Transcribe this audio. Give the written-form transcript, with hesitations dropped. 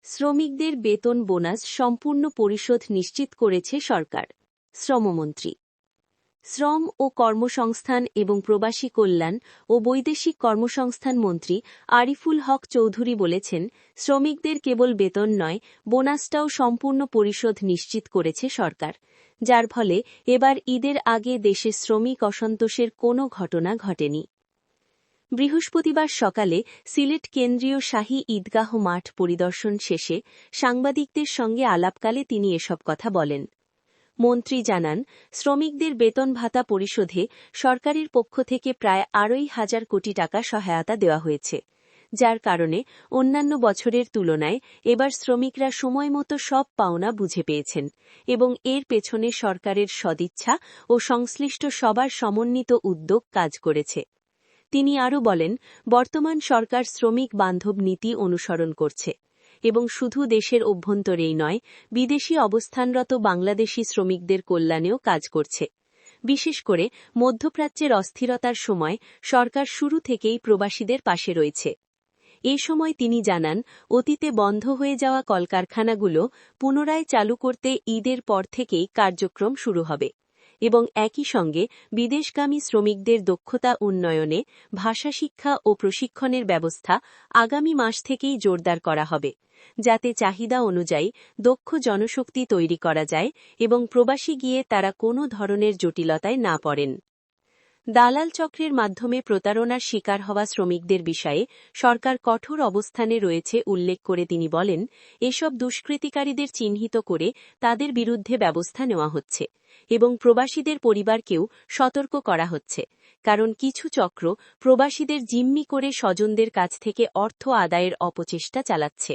শ্রমিকদের বেতন বোনাস সম্পূর্ণ পরিশোধ নিশ্চিত করেছে সরকার। শ্রমমন্ত্রী। শ্রম ও কর্মসংস্থান এবং প্রবাসী কল্যাণ ও বৈদেশিক কর্মসংস্থান মন্ত্রী আরিফুল হক চৌধুরী বলেছেন, শ্রমিকদের কেবল বেতন নয়, বোনাসটাও সম্পূর্ণ পরিশোধ নিশ্চিত করেছে সরকার, যার ফলে এবার ঈদের আগে দেশে শ্রমিক অসন্তোষের কোনো ঘটনা ঘটেনি। বৃহস্পতিবার সকালে সিলেট কেন্দ্রীয় শাহী ঈদগাহ মাঠ পরিদর্শন শেষে সাংবাদিকদের সঙ্গে আলাপকালে তিনি এসব কথা বলেন। মন্ত্রী জানান, শ্রমিকদের বেতন ভাতা পরিশোধে সরকারের পক্ষ থেকে প্রায় ২,৫০০ কোটি টাকা সহায়তা দেওয়া হয়েছে, যার কারণে অন্যান্য বছরের তুলনায় এবার শ্রমিকরা সময়মতো সব পাওনা বুঝে পেয়েছেন এবং এর পেছনে সরকারের সদিচ্ছা ও সংশ্লিষ্ট সবার সমন্বিত উদ্যোগ কাজ করেছে। তিনি আরও বলেন, বর্তমান সরকার শ্রমিক বান্ধব নীতি অনুসরণ করছে এবং শুধু দেশের অভ্যন্তরেই নয়, বিদেশি অবস্থানরত বাংলাদেশি শ্রমিকদের কল্যাণেও কাজ করছে। বিশেষ করে মধ্যপ্রাচ্যের অস্থিরতার সময় সরকার শুরু থেকেই প্রবাসীদের পাশে রয়েছে। এ সময় তিনি জানান, অতীতে বন্ধ হয়ে যাওয়া কলকারখানাগুলো পুনরায় চালু করতে ঈদের পর থেকেই কার্যক্রম শুরু হবে এবং একই সঙ্গে বিদেশগামী শ্রমিকদের দক্ষতা উন্নয়নে ভাষা শিক্ষা ও প্রশিক্ষণের ব্যবস্থা আগামী মাস থেকেই জোরদার করা হবে, যাতে চাহিদা অনুযায়ী দক্ষ জনশক্তি তৈরি করা যায় এবং প্রবাসী গিয়ে তারা কোনো ধরনের জটিলতায় না পড়েন। দালাল চক্রের মাধ্যমে প্রতারণার শিকার হওয়া শ্রমিকদের বিষয়ে সরকার কঠোর অবস্থানে রয়েছে উল্লেখ করে তিনি বলেন, এসব দুষ্কৃতিকারীদের চিহ্নিত করে তাদের বিরুদ্ধে ব্যবস্থা নেওয়া হচ্ছে এবং প্রবাসীদের পরিবারকেও সতর্ক করা হচ্ছে, কারণ কিছু চক্র প্রবাসীদের জিম্মি করে স্বজনদের কাছ থেকে অর্থ আদায়ের অপচেষ্টা চালাচ্ছে।